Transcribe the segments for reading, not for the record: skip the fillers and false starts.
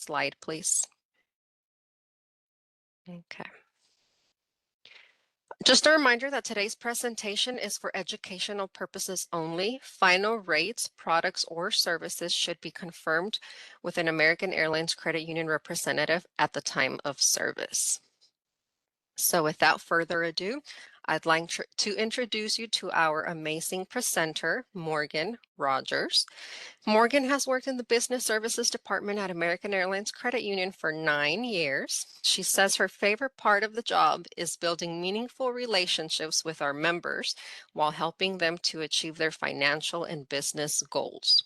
slide, please. Okay. Just a reminder that today's presentation is for educational purposes only. Final rates, products, or services should be confirmed with an American Airlines Credit Union representative at the time of service. So without further ado, I'd like to introduce you to our amazing presenter, Morgan Rogers. Morgan has worked in the business services department at American Airlines Credit Union for 9 years. She says her favorite part of the job is building meaningful relationships with our members while helping them to achieve their financial and business goals.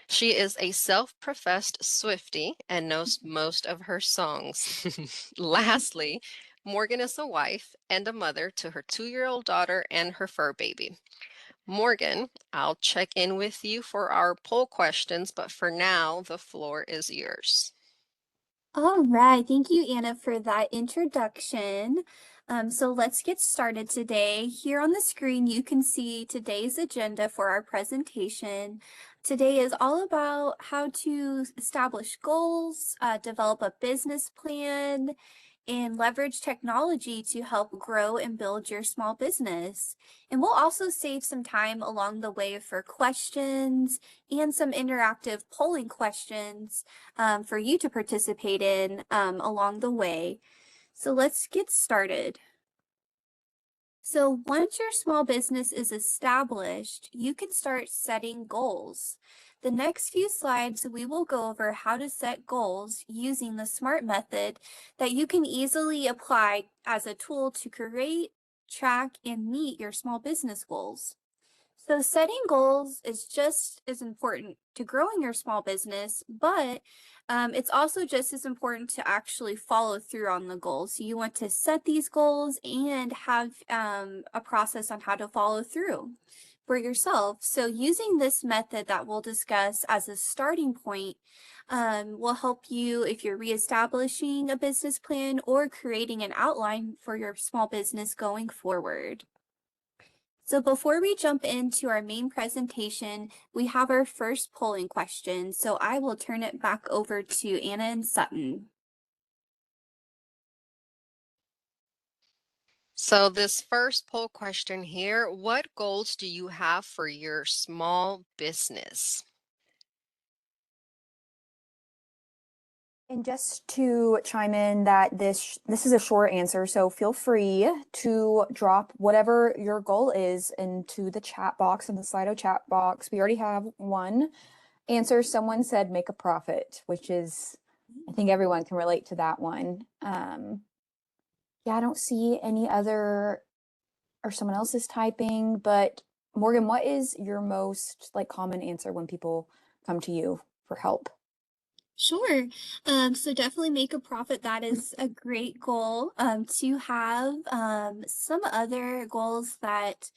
She is a self-professed Swiftie and knows most of her songs. Lastly, Morgan is a wife and a mother to her 2-year-old daughter and her fur baby. Morgan, I'll check in with you for our poll questions, but for now, the floor is yours. All right, thank you, Anna, for that introduction. So let's get started today. Here on the screen, you can see today's agenda for our presentation. Today is all about how to establish goals, develop a business plan, and leverage technology to help grow and build your small business. And we'll also save some time along the way for questions and some interactive polling questions for you to participate in along the way. So let's get started. So once your small business is established, you can start setting goals. The next few slides, we will go over how to set goals using the SMART method that you can easily apply as a tool to create, track, and meet your small business goals. So setting goals is just as important to growing your small business, but it's also just as important to actually follow through on the goals. So you want to set these goals and have a process on how to follow through for yourself. So using this method that we'll discuss as a starting point will help you if you're reestablishing a business plan or creating an outline for your small business going forward. So before we jump into our main presentation, we have our first polling question. So I will turn it back over to Anna and Sutton. So this first poll question here, what goals do you have for your small business? And just to chime in that this is a short answer, so feel free to drop whatever your goal is into the chat box, in the Slido chat box. We already have one answer. Someone said make a profit, which is, I think everyone can relate to that one. Yeah, I don't see any other, or someone else is typing, but Morgan, what is your most common answer when people come to you for help? Sure. So definitely make a profit. That is a great goal. To have some other goals that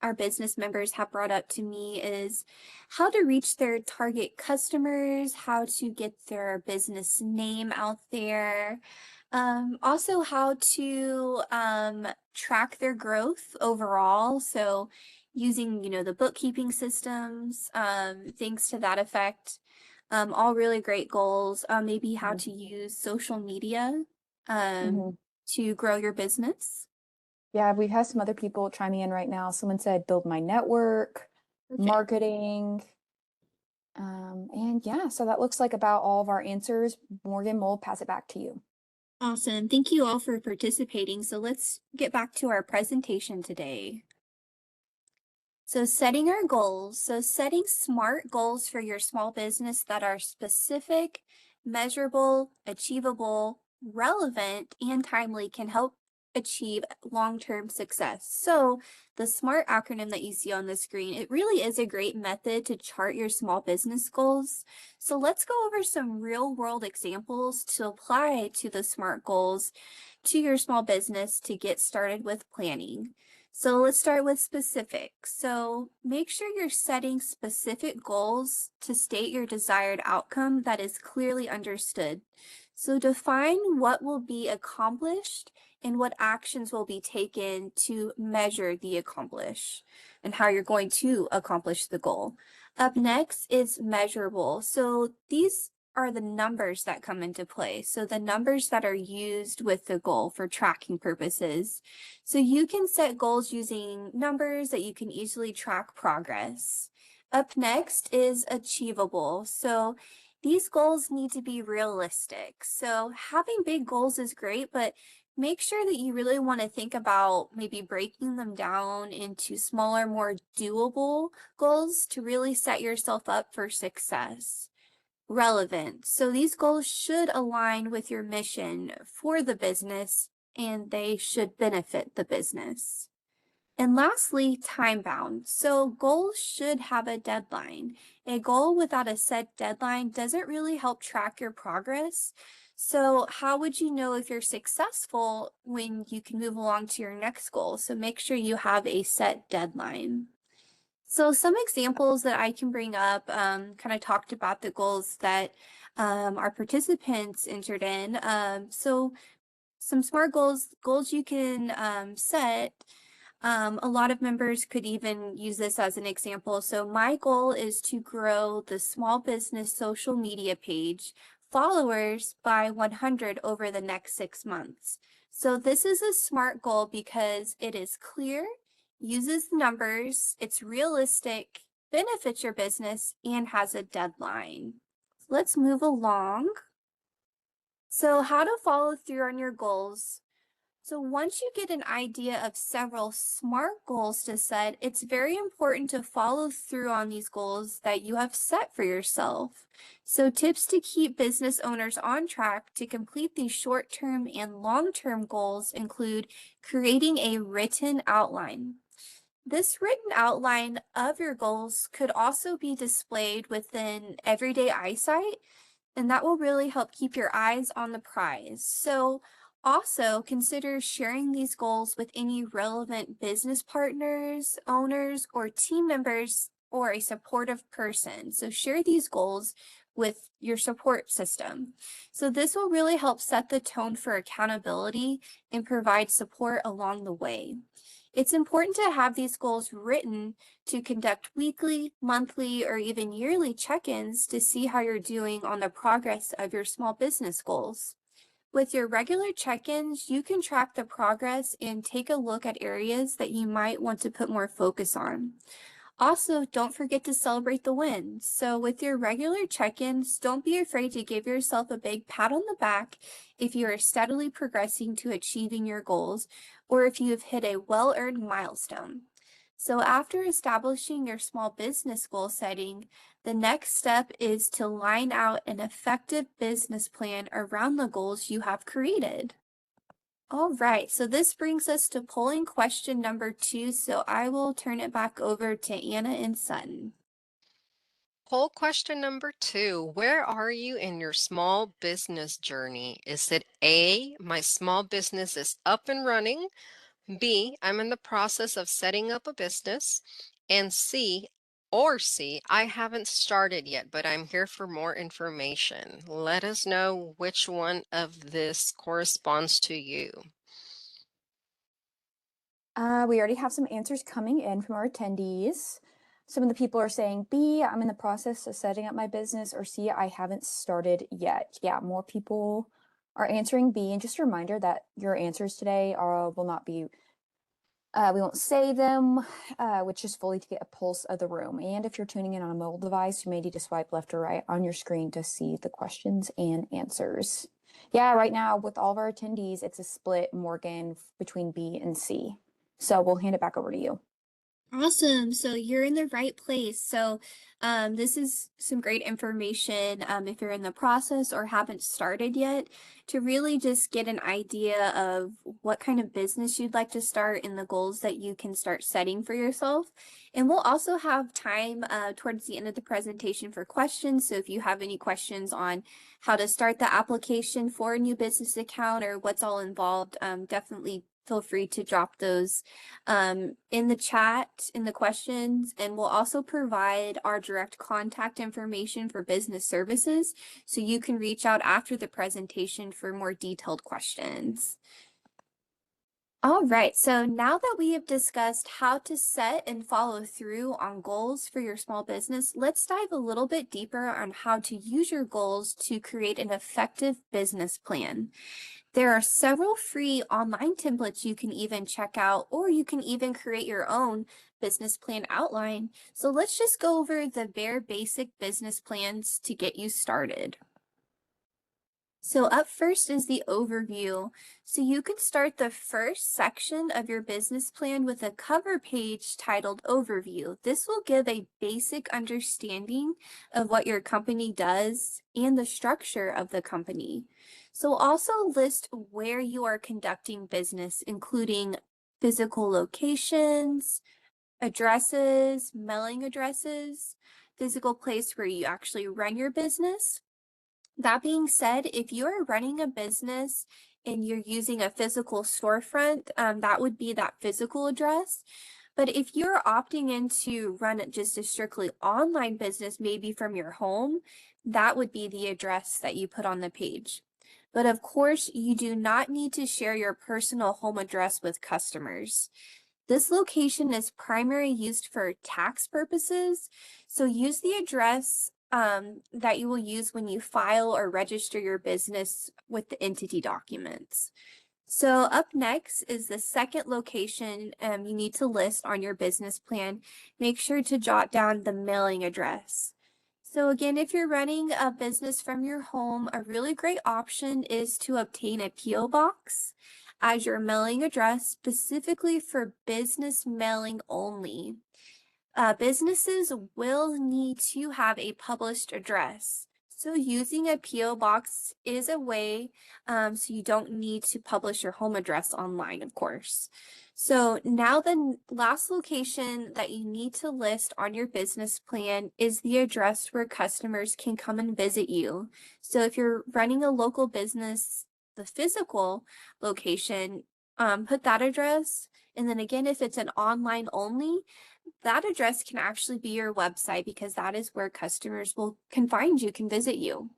our business members have brought up to me is how to reach their target customers, how to get their business name out there, also how to track their growth overall. So using, the bookkeeping systems, things to that effect. All really great goals. Maybe how to use social media to grow your business. Yeah, we've had some other people chiming in right now. Someone said build my network, marketing. And yeah, so that looks like about all of our answers. Morgan, we'll pass it back to you. Awesome. Thank you all for participating. So let's get back to our presentation today. So setting our goals. So setting SMART goals for your small business that are specific, measurable, achievable, relevant, and timely can help achieve long-term success. So the SMART acronym that you see on the screen, it really is a great method to chart your small business goals. So let's go over some real-world examples to apply to the SMART goals to your small business to get started with planning. So let's start with specifics. So make sure you're setting specific goals to state your desired outcome that is clearly understood. So define what will be accomplished and what actions will be taken to measure the accomplish and how you're going to accomplish the goal. Up next is measurable. So these are the numbers that come into play. So the numbers that are used with the goal for tracking purposes. So you can set goals using numbers that you can easily track progress. Up next is achievable. So these goals need to be realistic. So having big goals is great, but make sure that you really want to think about maybe breaking them down into smaller, more doable goals to really set yourself up for success. Relevant. So these goals should align with your mission for the business and they should benefit the business. And lastly, time bound. So goals should have a deadline. A goal without a set deadline doesn't really help track your progress. So how would you know if you're successful when you can move along to your next goal? So make sure you have a set deadline. So some examples that I can bring up, kind of talked about the goals that our participants entered in. So some SMART goals you can set. A lot of members could even use this as an example. So my goal is to grow the small business social media page followers by 100 over the next 6 months. So this is a SMART goal because it is clear, uses numbers, it's realistic, benefits your business, and has a deadline. Let's move along. So how to follow through on your goals. So once you get an idea of several SMART goals to set, it's very important to follow through on these goals that you have set for yourself. So tips to keep business owners on track to complete these short-term and long-term goals include creating a written outline. This written outline of your goals could also be displayed within everyday eyesight, and that will really help keep your eyes on the prize. So also consider sharing these goals with any relevant business partners, owners, or team members, or a supportive person. So share these goals with your support system. So this will really help set the tone for accountability and provide support along the way. It's important to have these goals written to conduct weekly, monthly, or even yearly check-ins to see how you're doing on the progress of your small business goals. With your regular check-ins, you can track the progress and take a look at areas that you might want to put more focus on. Also, don't forget to celebrate the wins. So with your regular check-ins, don't be afraid to give yourself a big pat on the back if you are steadily progressing to achieving your goals or if you have hit a well-earned milestone. So after establishing your small business goal setting, the next step is to line out an effective business plan around the goals you have created. All right, so this brings us to polling question number 2, so I will turn it back over to Anna and Sutton. Poll question number 2. Where are you in your small business journey? Is it A, my small business is up and running? B, I'm in the process of setting up a business? And C, I haven't started yet, but I'm here for more information. Let us know which one of this corresponds to you. We already have some answers coming in from our attendees. Some of the people are saying B, I'm in the process of setting up my business, or C, I haven't started yet. Yeah, more people are answering B. And just a reminder that your answers today will not be, we won't say them, which is fully to get a pulse of the room. And if you're tuning in on a mobile device, you may need to swipe left or right on your screen to see the questions and answers. Yeah, right now with all of our attendees, it's a split, Morgan, between B and C. So we'll hand it back over to you. Awesome. So you're in the right place. So this is some great information if you're in the process or haven't started yet to really just get an idea of what kind of business you'd like to start and the goals that you can start setting for yourself. And we'll also have time towards the end of the presentation for questions. So if you have any questions on how to start the application for a new business account or what's all involved, definitely feel free to drop those in the chat, in the questions, and we'll also provide our direct contact information for business services, so you can reach out after the presentation for more detailed questions. All right, so now that we have discussed how to set and follow through on goals for your small business, let's dive a little bit deeper on how to use your goals to create an effective business plan. There are several free online templates you can even check out, or you can even create your own business plan outline. So let's just go over the bare basic business plans to get you started. So up first is the overview. So you can start the first section of your business plan with a cover page titled Overview. This will give a basic understanding of what your company does and the structure of the company. So also list where you are conducting business, including physical locations, addresses, mailing addresses, physical place where you actually run your business. That being said, if you're running a business and you're using a physical storefront, that would be that physical address. But if you're opting in to run it just a strictly online business, maybe from your home, that would be the address that you put on the page. But of course, you do not need to share your personal home address with customers. This location is primarily used for tax purposes, so use the address that you will use when you file or register your business with the entity documents. So up next is the second location you need to list on your business plan. Make sure to jot down the mailing address. So again, if you're running a business from your home, a really great option is to obtain a PO box as your mailing address, specifically for business mailing only. Businesses will need to have a published address. So using a PO box is a way so you don't need to publish your home address online, of course. So now the last location that you need to list on your business plan is the address where customers can come and visit you. So if you're running a local business, the physical location, put that address. And then again, if it's an online only, that address can actually be your website because that is where customers can find you, can visit you.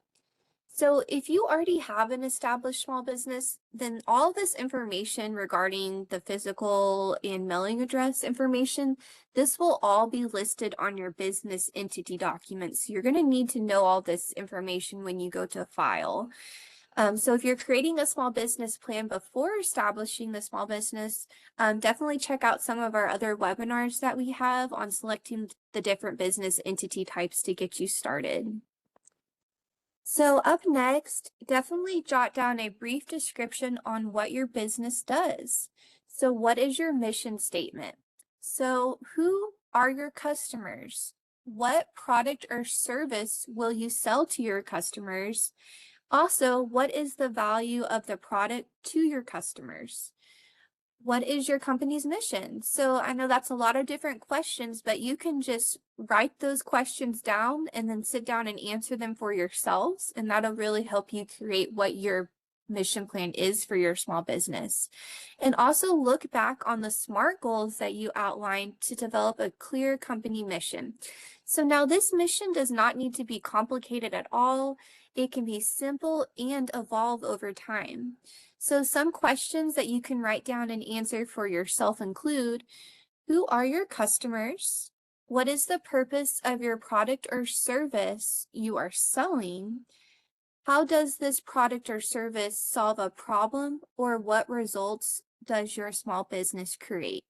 So if you already have an established small business, then all this information regarding the physical and mailing address information, this will all be listed on your business entity documents. So you're going to need to know all this information when you go to file. So if you're creating a small business plan before establishing the small business, definitely check out some of our other webinars that we have on selecting the different business entity types to get you started. So up next, definitely jot down a brief description on what your business does. So what is your mission statement? So who are your customers? What product or service will you sell to your customers? Also, what is the value of the product to your customers? What is your company's mission? So I know that's a lot of different questions, but you can just write those questions down and then sit down and answer them for yourselves. And that'll really help you create what your mission plan is for your small business. And also look back on the SMART goals that you outlined to develop a clear company mission. So now this mission does not need to be complicated at all. It can be simple and evolve over time. So some questions that you can write down and answer for yourself include, who are your customers? What is the purpose of your product or service you are selling? How does this product or service solve a problem, or what results does your small business create?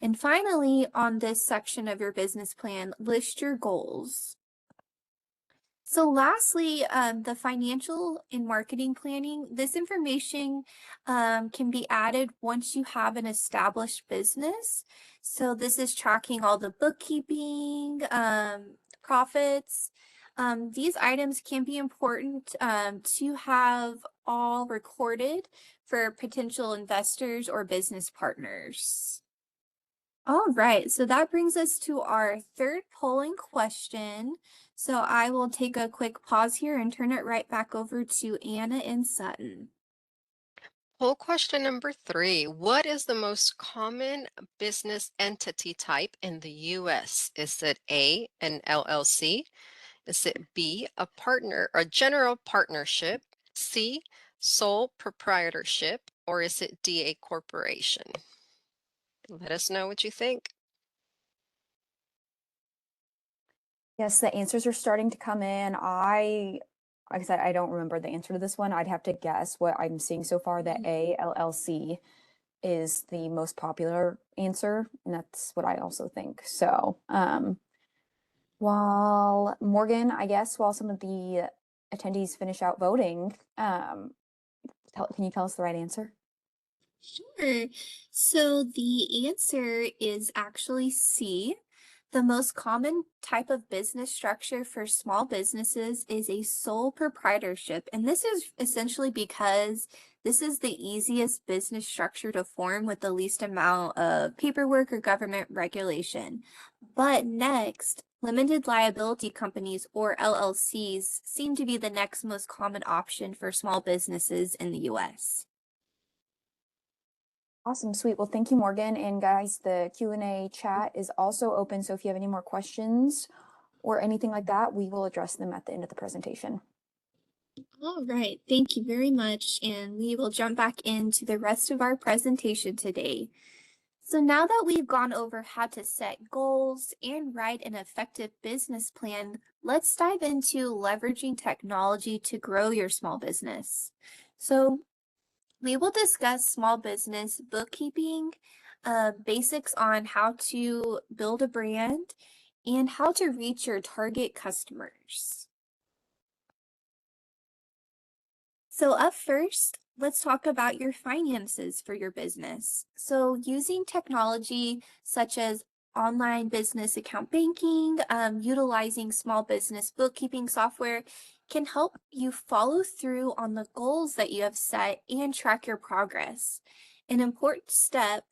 And finally, on this section of your business plan, list your goals. So lastly, the financial and marketing planning, this information can be added once you have an established business. So this is tracking all the bookkeeping, profits. These items can be important to have all recorded for potential investors or business partners. All right, so that brings us to our third polling question. So I will take a quick pause here and turn it right back over to Anna and Sutton. Poll question number 3. What is the most common business entity type in the US? Is it A, an LLC? Is it B, a partner or general partnership? C, sole proprietorship? or is it D, a corporation? Let us know what you think. Yes, the answers are starting to come in. Like I said, I don't remember the answer to this one. I'd have to guess. What I'm seeing so far, that A, LLC is the most popular answer, and that's what I also think. So, while Morgan, I guess, while some of the attendees finish out voting, can you tell us the right answer? Sure. So the answer is actually C. The most common type of business structure for small businesses is a sole proprietorship. And this is essentially because this is the easiest business structure to form with the least amount of paperwork or government regulation. But next, limited liability companies or LLCs seem to be the next most common option for small businesses in the US. Awesome, sweet. Well, thank you, Morgan. And guys, the Q&A chat is also open. So if you have any more questions or anything like that, we will address them at the end of the presentation. All right, thank you very much. And we will jump back into the rest of our presentation today. So now that we've gone over how to set goals and write an effective business plan, let's dive into leveraging technology to grow your small business. So we will discuss small business bookkeeping, basics on how to build a brand, and how to reach your target customers. So up first, let's talk about your finances for your business. So using technology such as online business account banking, utilizing small business bookkeeping software can help you follow through on the goals that you have set and track your progress. An important step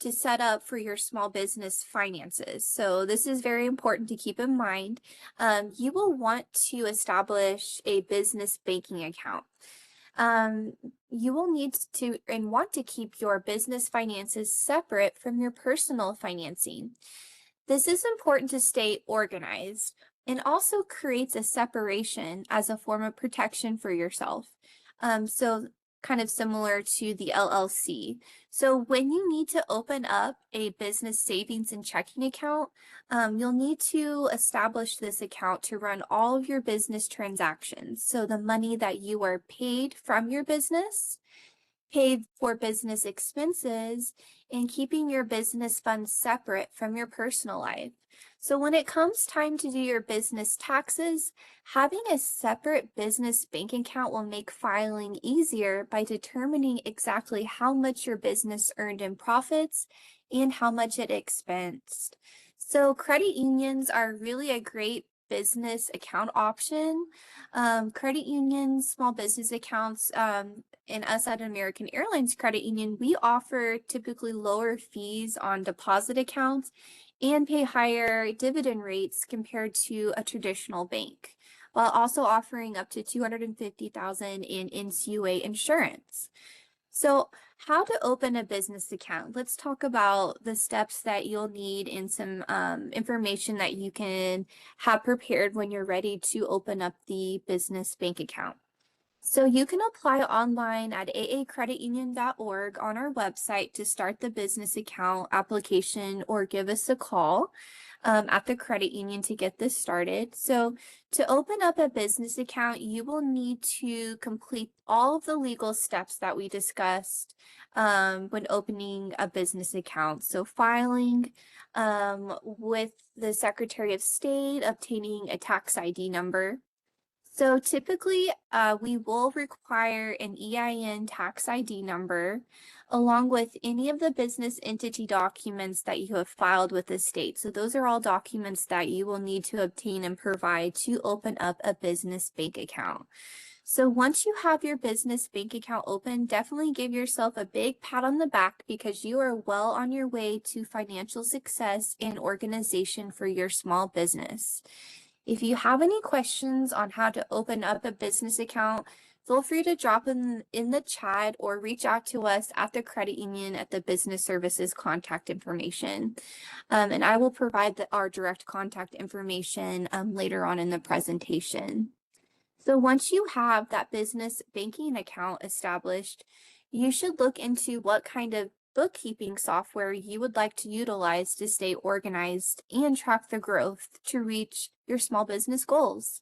to set up for your small business finances. So this is very important to keep in mind. You will want to establish a business banking account. You will need to and want to keep your business finances separate from your personal financing. This is important to stay organized and also creates a separation as a form of protection for yourself. So kind of similar to the LLC. So when you need to open up a business savings and checking account, you'll need to establish this account to run all of your business transactions. So the money that you are paid from your business, paid for business expenses, and keeping your business funds separate from your personal life. So when it comes time to do your business taxes, having a separate business bank account will make filing easier by determining exactly how much your business earned in profits and how much it expensed. So credit unions are really a great business account option. Credit unions, small business accounts, and us at American Airlines Credit Union, we offer typically lower fees on deposit accounts and pay higher dividend rates compared to a traditional bank, while also offering up to $250,000 in NCUA insurance. So how to open a business account? Let's talk about the steps that you'll need and some information that you can have prepared when you're ready to open up the business bank account. So you can apply online at aacreditunion.org on our website to start the business account application, or give us a call at the credit union to get this started. So to open up a business account, you will need to complete all of the legal steps that we discussed when opening a business account. So filing with the Secretary of State, obtaining a tax ID number. So typically, we will require an EIN tax ID number, along with any of the business entity documents that you have filed with the state. So those are all documents that you will need to obtain and provide to open up a business bank account. So once you have your business bank account open, definitely give yourself a big pat on the back, because you are well on your way to financial success and organization for your small business. If you have any questions on how to open up a business account, feel free to drop in the chat or reach out to us at the credit union at the business services contact information. And I will provide our direct contact information later on in the presentation. So once you have that business banking account established, you should look into what kind of bookkeeping software you would like to utilize to stay organized and track the growth to reach your small business goals.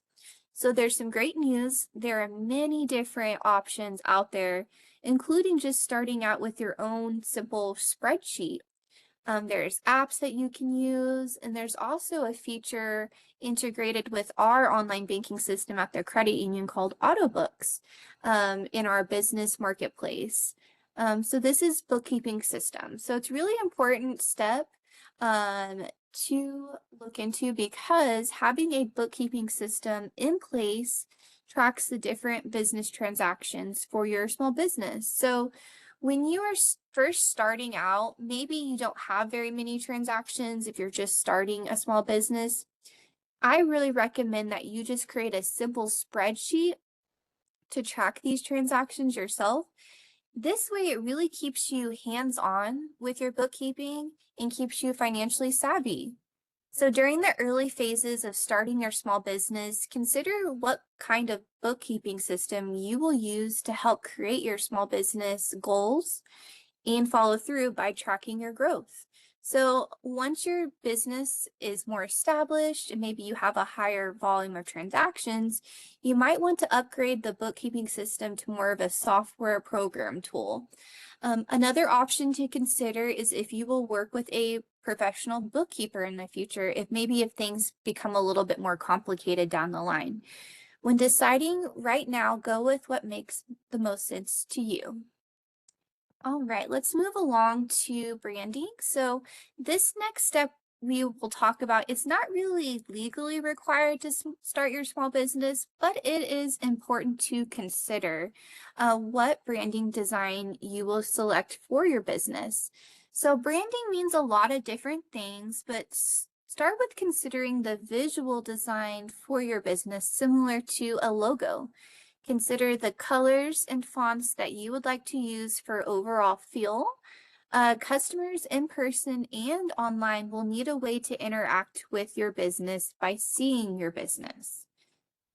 So there's some great news. There are many different options out there, including just starting out with your own simple spreadsheet. There's apps that you can use, and there's also a feature integrated with our online banking system at their credit union called Autobooks in our business marketplace. So this is bookkeeping system. So it's really important step to look into, because having a bookkeeping system in place tracks the different business transactions for your small business. So when you are first starting out, maybe you don't have very many transactions if you're just starting a small business. I really recommend that you just create a simple spreadsheet to track these transactions yourself. This way, it really keeps you hands-on with your bookkeeping and keeps you financially savvy. So during the early phases of starting your small business, consider what kind of bookkeeping system you will use to help create your small business goals and follow through by tracking your growth. So once your business is more established and maybe you have a higher volume of transactions, you might want to upgrade the bookkeeping system to more of a software program tool. Another option to consider is if you will work with a professional bookkeeper in the future, if things become a little bit more complicated down the line. When deciding right now, go with what makes the most sense to you. All right, let's move along to branding. So this next step we will talk about, it's not really legally required to start your small business, but it is important to consider what branding design you will select for your business. So branding means a lot of different things, but start with considering the visual design for your business similar to a logo. Consider the colors and fonts that you would like to use for overall feel. Customers in person and online will need a way to interact with your business by seeing your business.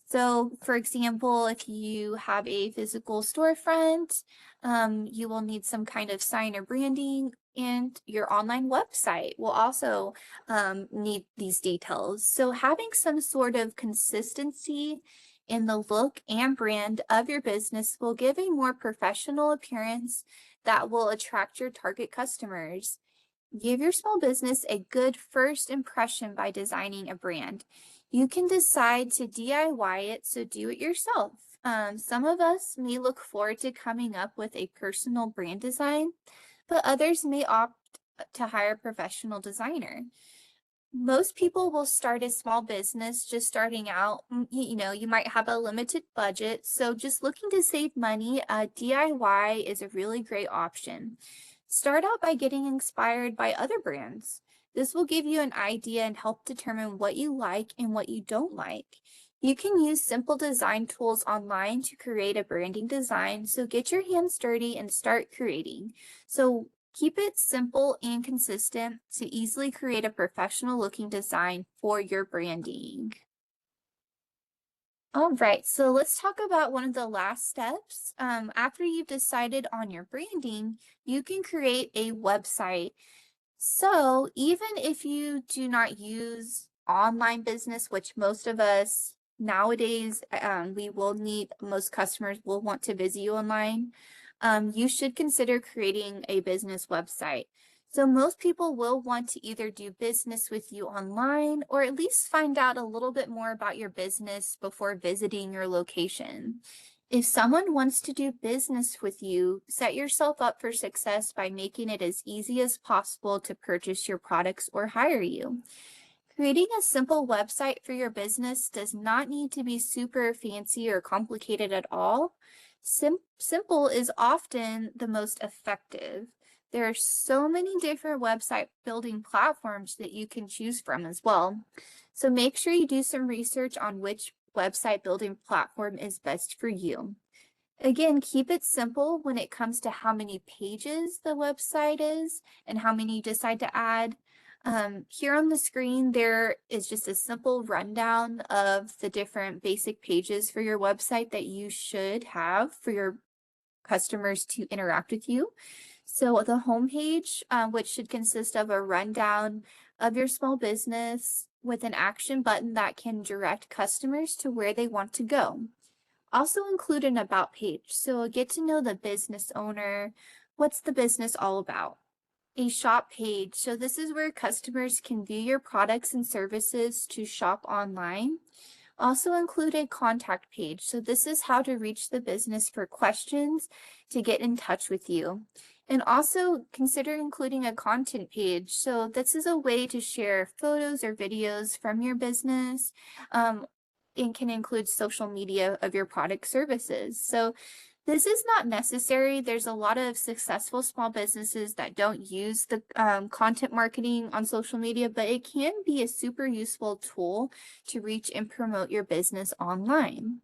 So, for example, if you have a physical storefront, you will need some kind of sign or branding, and your online website will also need these details. So having some sort of consistency in the look and brand of your business will give a more professional appearance that will attract your target customers. Give your small business a good first impression by designing a brand. You can decide to DIY it, so do it yourself. Some of us may look forward to coming up with a personal brand design, but others may opt to hire a professional designer. Most people will start a small business just starting out. You might have a limited budget, so just looking to save money, DIY is a really great option. Start out by getting inspired by other brands. This will give you an idea and help determine what you like and what you don't like. You can use simple design tools online to create a branding design, so get your hands dirty and start creating. So keep it simple and consistent to easily create a professional looking design for your branding. All right, so let's talk about one of the last steps. After you've decided on your branding, you can create a website. So even if you do not use online business, which most of us nowadays, most customers will want to visit you online, you should consider creating a business website. So most people will want to either do business with you online or at least find out a little bit more about your business before visiting your location. If someone wants to do business with you, set yourself up for success by making it as easy as possible to purchase your products or hire you. Creating a simple website for your business does not need to be super fancy or complicated at all. Simple is often the most effective. There are so many different website building platforms that you can choose from as well. So make sure you do some research on which website building platform is best for you. Again, keep it simple when it comes to how many pages the website is and how many you decide to add. Here on the screen, there is just a simple rundown of the different basic pages for your website that you should have for your customers to interact with you. So the homepage, which should consist of a rundown of your small business with an action button that can direct customers to where they want to go. Also include an about page, so get to know the business owner. What's the business all about? A shop page, so this is where customers can view your products and services to shop online. Also include a contact page, so this is how to reach the business for questions to get in touch with you. And also consider including a content page, so this is a way to share photos or videos from your business. It can include social media of your product services. So this is not necessary. There's a lot of successful small businesses that don't use the content marketing on social media, but it can be a super useful tool to reach and promote your business online.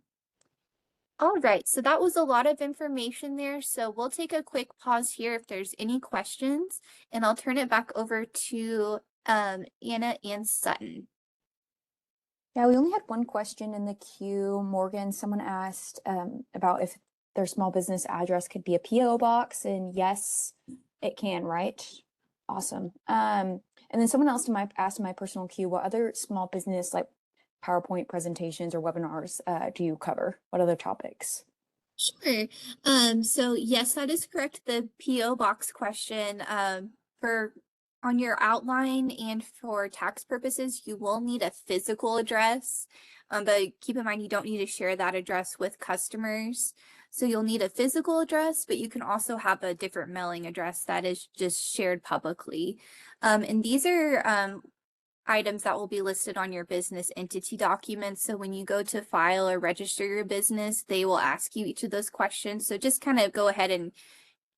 All right, so that was a lot of information there. So we'll take a quick pause here if there's any questions, and I'll turn it back over to Anna and Sutton. Yeah, we only had one question in the queue. Morgan, someone asked about if their small business address could be a PO box, and yes, it can, right? Awesome. And then someone else asked in my personal queue, what other small business like PowerPoint presentations or webinars do you cover? What other topics? Sure. So yes, that is correct. The PO box question, for on your outline and for tax purposes, you will need a physical address. But keep in mind, you don't need to share that address with customers. So you'll need a physical address, but you can also have a different mailing address that is just shared publicly. And these are items that will be listed on your business entity documents. So when you go to file or register your business, they will ask you each of those questions. So just kind of go ahead and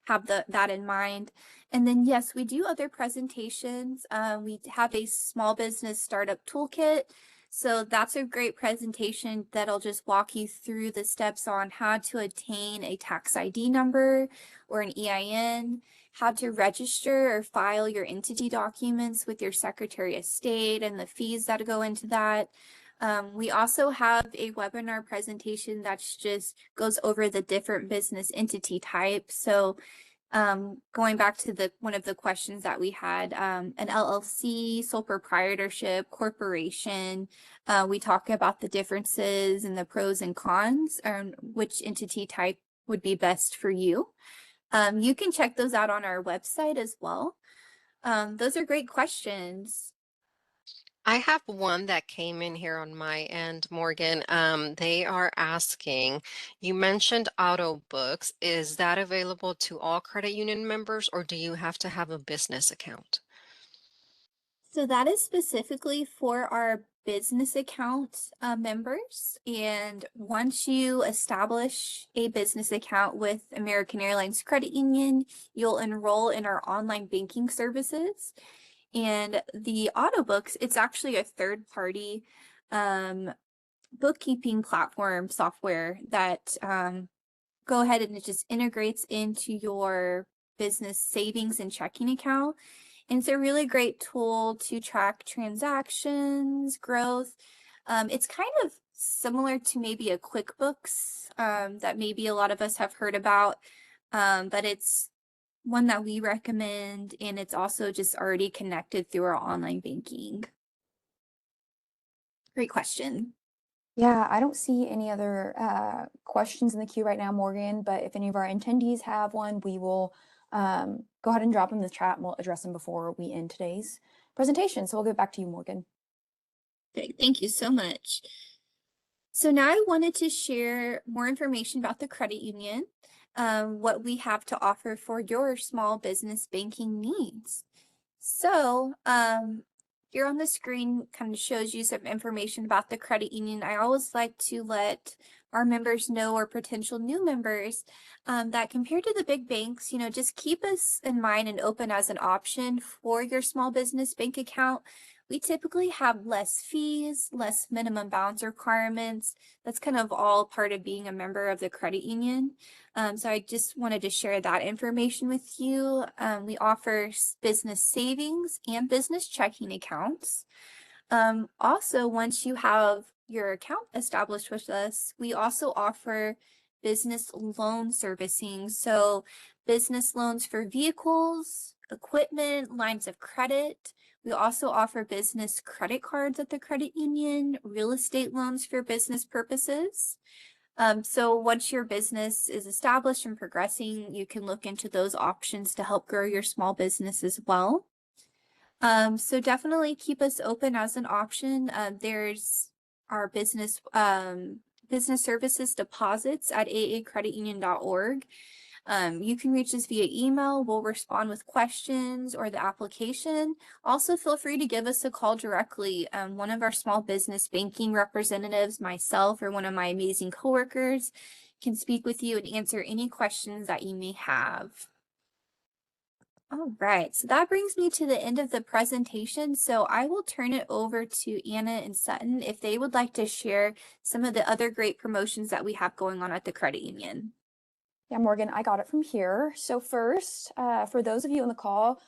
have that in mind. And then yes, we do other presentations. We have a small business startup toolkit. So that's a great presentation that'll just walk you through the steps on how to obtain a tax ID number or an EIN, how to register or file your entity documents with your Secretary of State and the fees that go into that. We also have a webinar presentation that's just goes over the different business entity types. So going back to one of the questions that we had, an LLC, sole proprietorship, corporation, we talk about the differences and the pros and cons, and which entity type would be best for you. You can check those out on our website as well. Those are great questions. I have one that came in here on my end, Morgan. They are asking, you mentioned auto books. Is that available to all credit union members, or do you have to have a business account? So that is specifically for our business account members. And once you establish a business account with American Airlines Credit Union, you'll enroll in our online banking services. And the auto books, it's actually a third-party bookkeeping platform software that go ahead and it just integrates into your business savings and checking account. And it's a really great tool to track transactions, growth. It's kind of similar to maybe a QuickBooks that maybe a lot of us have heard about, but it's one that we recommend, and it's also just already connected through our online banking. Great question. Yeah, I don't see any other questions in the queue right now, Morgan, but if any of our attendees have one, we will go ahead and drop them in the chat and we'll address them before we end today's presentation. So we'll get back to you, Morgan. Okay, thank you so much. So now I wanted to share more information about the credit union, what we have to offer for your small business banking needs. So here on the screen kind of shows you some information about the credit union. I always like to let our members know, or potential new members, that compared to the big banks, just keep us in mind and open as an option for your small business bank account. We typically have less fees, less minimum balance requirements. That's kind of all part of being a member of the credit union. So I just wanted to share that information with you. We offer business savings and business checking accounts. Also, once you have your account established with us, we also offer business loan servicing. So business loans for vehicles, equipment, lines of credit. We also offer business credit cards at the credit union, real estate loans for business purposes. So once your business is established and progressing, you can look into those options to help grow your small business as well. So definitely keep us open as an option. There's our business services deposits at aacreditunion.org. You can reach us via email. We'll respond with questions or the application. Also, feel free to give us a call directly. One of our small business banking representatives, myself, or one of my amazing coworkers can speak with you and answer any questions that you may have. All right, so that brings me to the end of the presentation. So I will turn it over to Anna and Sutton if they would like to share some of the other great promotions that we have going on at the credit union. Yeah, Morgan, I got it from here. So first, for those of you on the call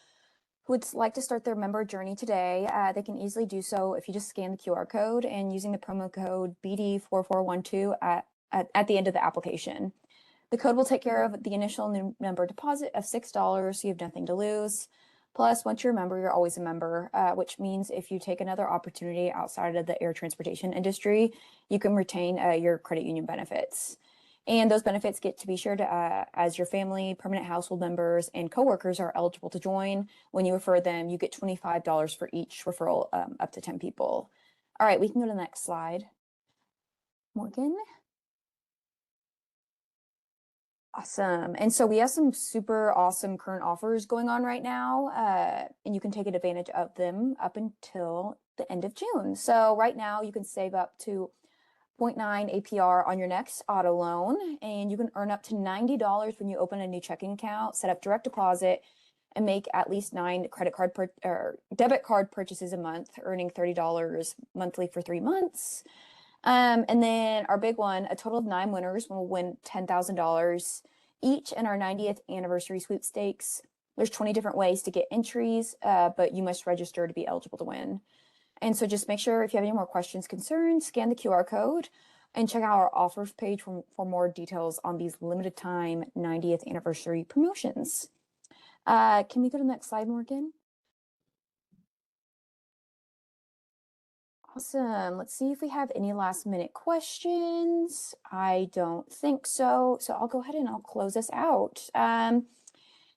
who would like to start their member journey today, they can easily do so if you just scan the QR code and using the promo code BD4412 at the end of the application. The code will take care of the initial new member deposit of $6, so you have nothing to lose. Plus, once you're a member, you're always a member, which means if you take another opportunity outside of the air transportation industry, you can retain your credit union benefits. And those benefits get to be shared as your family, permanent household members, and coworkers are eligible to join. When you refer them, you get $25 for each referral, up to 10 people. All right, we can go to the next slide. Morgan. Awesome. And so we have some super awesome current offers going on right now, and you can take advantage of them up until the end of June. So right now you can save up to 0.9 APR on your next auto loan, and you can earn up to $90 when you open a new checking account, set up direct deposit, and make at least 9 debit card purchases a month, earning $30 monthly for 3 months. And then our big one, a total of 9 winners will win $10,000 each in our 90th anniversary sweepstakes. There's 20 different ways to get entries, but you must register to be eligible to win. And so just make sure if you have any more questions, concerns, scan the QR code and check out our offers page for more details on these limited time 90th anniversary promotions. Can we go to the next slide, Morgan? Awesome. Let's see if we have any last minute questions. I don't think so. So I'll go ahead and I'll close us out.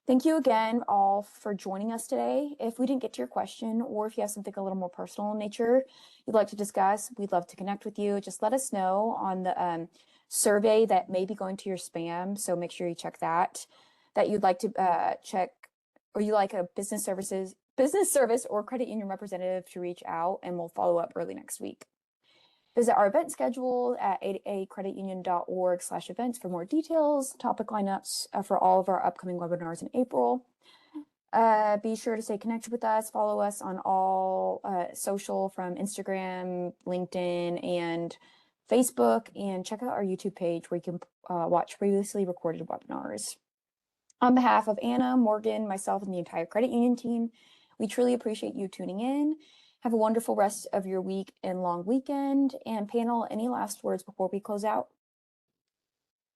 Thank you again all for joining us today. If we didn't get to your question or if you have something a little more personal in nature you'd like to discuss, we'd love to connect with you. Just let us know on the survey that may be going to your spam. So make sure you check that you'd like to check, or you like a business service or credit union representative to reach out, and we'll follow up early next week. Visit our event schedule at aacreditunion.org/events for more details, topic lineups for all of our upcoming webinars in April. Be sure to stay connected with us. Follow us on all social from Instagram, LinkedIn, and Facebook, and check out our YouTube page where you can watch previously recorded webinars. On behalf of Anna, Morgan, myself, and the entire credit union team, we truly appreciate you tuning in. Have a wonderful rest of your week and long weekend. And panel, any last words before we close out?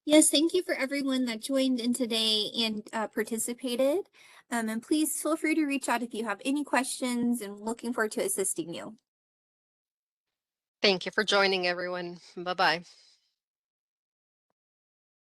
Yes, thank you for everyone that joined in today and participated. And please feel free to reach out if you have any questions, and looking forward to assisting you. Thank you for joining, everyone. Bye-bye.